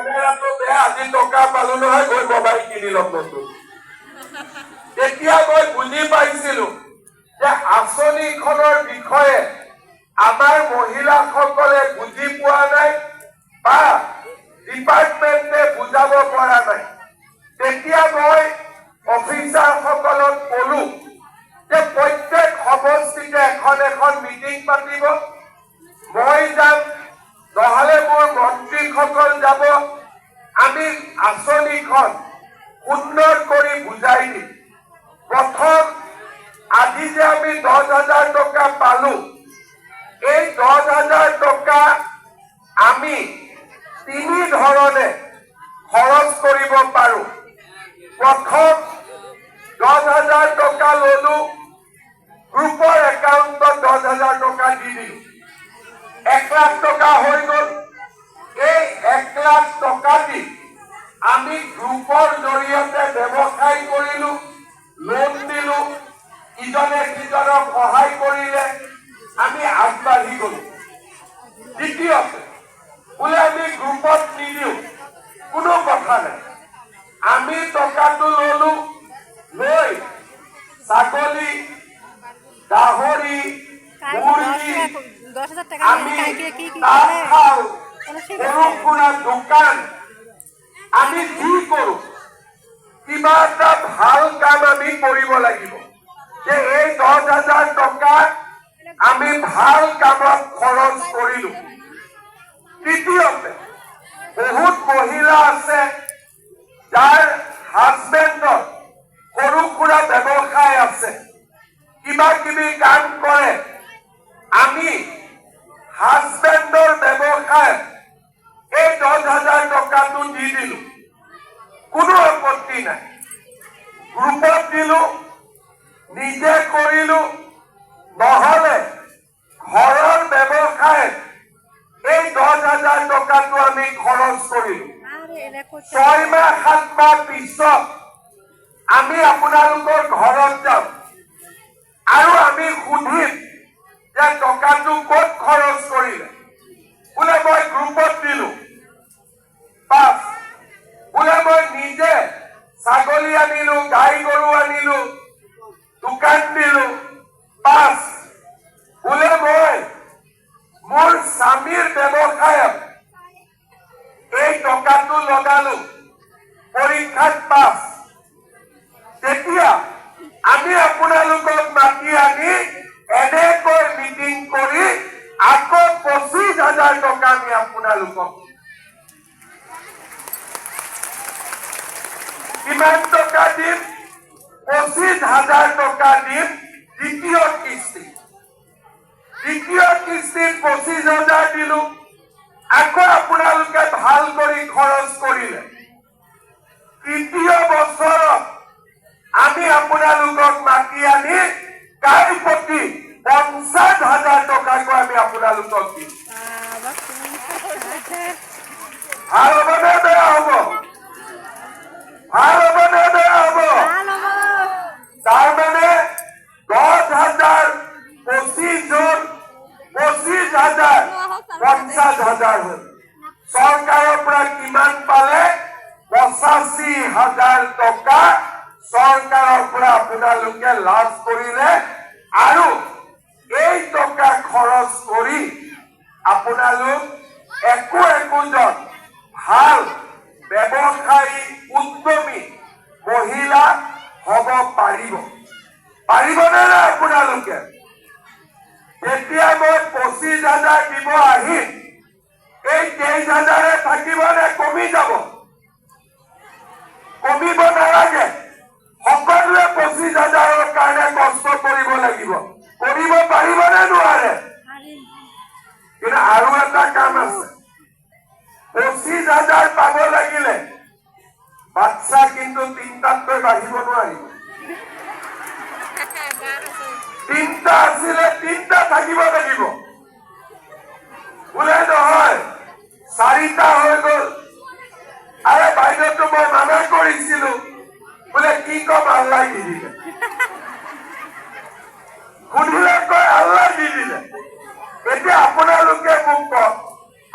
আজি টকা পালো নহয় গৈ মোবাইল কিনি লম নতুন। তেতিয়া মই বুজি পাইছিলো যে আঁচনিখনৰ বিষয়ে আমাৰ মহিলাসকলে বুজি পোৱা নাই বা ডিপাৰ্টমেণ্টে বুজাব পৰা নাই। তেতিয়া মই অফিচাৰসকলক কলো যে প্ৰত্যেক সমষ্টিতে এখন এখন মিটিং পাতিব, মই যাম, নহলে মোৰ মন্ত্ৰীসকল যাব, আমি আঁচনিখন সুন্দৰ কৰি বুজাই দিম। প্ৰথম আজি যে আমি 10,000 টকা পালো, এই 10,000 টকা আমি তিনি ধৰণে খৰচ কৰিব পাৰো। প্ৰথম 10,000 টকা ললো, গ্ৰুপৰ একাউণ্টত 10,000 টকা দি দিলো, 1 লাখ টকা হৈ গল। এই 1 লাখ টকা দি আমি গ্ৰুপৰ জৰিয়তে ব্যৱসায় কৰিলো, লোন দিলো, ইজনে সিজনক সহায় কৰিলে, আমি আগবাঢ়ি গলো। দ্বিতীয়তে বোলে আমি গ্ৰুপত নিদিও, কোনো কথা নাই, আমি টকাটো ললো, লৈ ছাগলী, গাহৰি, মুৰ্গী, আমি তাঁতশাল, সৰু সুৰা দোকান, আমি কি কৰো, কিবা এটা ভাল কাম আমি কৰিব লাগিব যে এই 10,000 টকা আমি ভাল কামত খৰচ কৰিলো। তৃতীয়তে বহুত মহিলা আছে যাৰ হাজবেণ্ডৰ সৰু সুৰা ব্যৱসায় আছে, কিবা কিবি কাম কৰে, আমি হাজবেণ্ডৰ ব্যৱসায় এই 10,000 টকাটো দি দিলো, কোনো আপত্তি নাই। গ্ৰুপত দিলো, নিজে কৰিলো, নহলে ঘৰৰ ব্যৱসায় এই 10,000 টকাটো আমি খৰচ কৰিলো। 6 মাহ 7 মাহ পিছত আমি আপোনালোকৰ ঘৰত যাম আৰু আমি সুধিম যে টকাটো ক'ত খৰচ কৰিলে। বোলে মই গ্ৰুপত দিলো 5, বোলে মই নিজে ছাগলী আনিলো, গাই গৰু আনিলো, দোকান দিলো 5, বোলে মই মোৰ স্বামীৰ ব্যৱসায়ত এই টকাটো লগালো, পৰীক্ষাত পাছ। তেতিয়া আমি আপোনালোকক মাতি আনি এনেকৈ মিটিং কৰি আকৌ 25,000 টকা আমি আপোনালোকক কিমান টকা দিম? 25,000 টকা দিম দ্বিতীয় কিস্তি। দ্বিতীয় কিস্তিত 25,000 দিলো, আকৌ আপোনালোকে ভাল কৰি খৰচ কৰিলে। তৃতীয় বছৰত আমি আপোনালোকক মাতি আনি গাই প্ৰতি 50,000 টকাকৈ আমি আপোনালোকক দিম। ভাল হ'ব নে বেয়া হ'ব? ভাল হ'ব নে বেয়া হ'ব? তাৰমানে 10,000, 25 জন, 25,000, 50,000 হ'ল। চৰকাৰৰ পৰা কিমান পালে? 85,000 টকা চৰকাৰৰ পৰা আপোনালোকে লাভ কৰিলে। আৰু এই টকা খৰচ কৰি আপোনালোক একোজন ভাল ব্যৱসায়ী, উদ্যমী মহিলা হ'ব পাৰিব। পাৰিবনে নাই আপোনালোকে? যেতিয়া মই 25,000 দিব আহিম, এই 23,000 থাকিব নে কমি যাব? কমিব নালাগে। সকলোৱে 25,000ৰ কাৰণে কষ্ট কৰিব লাগিব। কৰিব পাৰিবনে নোৱাৰে? কিন্তু আৰু এটা কাম আছে, 25,000 পাব লাগিলে বাচ্চা কিন্তু 3টাতকৈ বাঢ়িব নোৱাৰিব। 3টা আছিলে 3টা থাকিব লাগিব। বোলে নহয় 4টা হৈ গল, আৰে বাইদেউতো মই মানা কৰিছিলো, বোলে কি কম, আল্লাহ দি দিলে। সুধিলে কয় আল্লাহ দি দিলে। এতিয়া আপোনালোকে মোক কওক,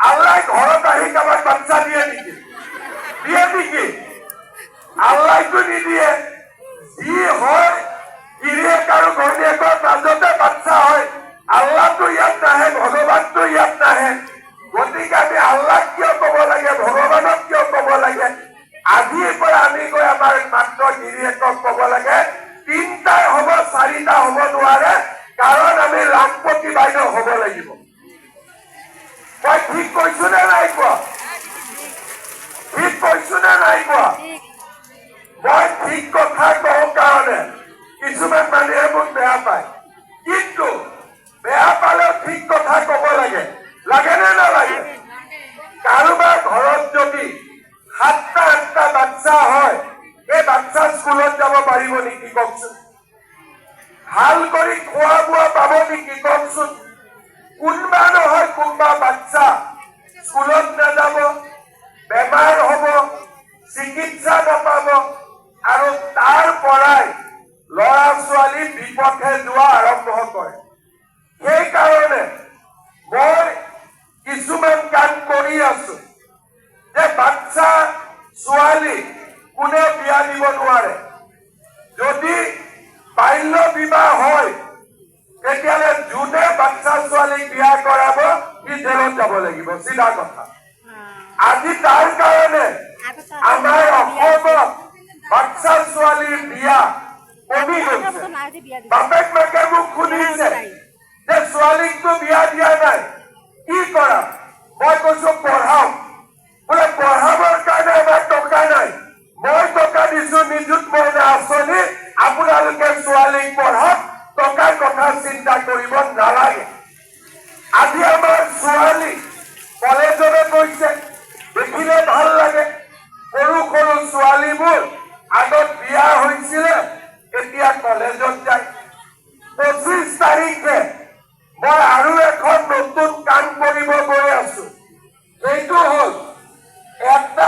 আল্লাহ ঘৰত আহি কাৰোবাক বাচ্চা দিয়ে নেকি? বাচ্চাটো নিদিয়ে যি হয় গিৰিয়েক আৰু ঘৈণীয়েকৰ মাজতে বাচ্চা হয় আল্লাহটো ইয়াত নাহে ভগৱানটো ইয়াত নাহে গতিকে আমি আল্লাহ কিয় ক'ব লাগে ভগৱানক কিয় ক'ব লাগে আজিৰ পৰা আমি গৈ আমাৰ মাত্ৰ গিৰিয়েকক ক'ব লাগে তিনিটাই হ'ব চাৰিটা হ'ব নোৱাৰে কাৰণ আমি লাখপতি বাইদেউ হ'ব লাগিব মই ঠিক কৈছো নে নাই কোৱা ঠিক কৈছো নে নাই কোৱা মই ঠিক কথা কওঁ কাৰণে কিছুমান মানুহে মোক বেয়া পায় কিন্তু বেয়া পালেও ঠিক কথা ক'ব লাগে লাগে নে নালাগে কাৰোবাৰ ঘৰত যদি 7টা 8টা বাচ্চা হয় এই বাচ্চা স্কুলত যাব পাৰিব নেকি কওকচোন ভাল কৰি খোৱা বোৱা পাব নেকি কওকচোন কোনোবা নহয় কোনোবা বাচ্চা স্কুলত নাযাব বেমাৰ হ'ব চিকিৎসা নাপাব আৰু তাৰ পৰাই ল'ৰা ছোৱালী বিপথে যোৱা আৰম্ভ কৰে সেইকাৰণে মই কিছুমান কাম কৰি আছো যে বাচ্চা ছোৱালী কোনে বিয়া দিব নোৱাৰে যদি বাল্য বিবাহ হয় তেতিয়াহ'লে যোনে বাচ্চা ছোৱালীক বিয়া কৰাব সি জেলত যাব লাগিব চিধা কথা আজি তাৰ কাৰণে আমাৰ অসমত বাচ্চা ছোৱালীৰ বিয়া কমি গৈছে বাপেক মাকে মোক সুধিছে যে ছোৱালীকতো বিয়া দিয়া নাই কি কৰা মই কৈছো পঢ়াওক বোলে পঢ়াবৰ কাৰণে আমাৰ টকা নাই মই টকা দিছো নিযুত মইনা আঁচনি আপোনালোকে ছোৱালীক পঢ়াওক টকাৰ কথা চিন্তা কৰিব নালাগে আজি আমাৰ ছোৱালী কলেজলৈ গৈছে দেখিলে ভাল লাগে সৰু সৰু ছোৱালীবোৰ আগত বিয়া হৈছিলে এতিয়া কলেজত যায়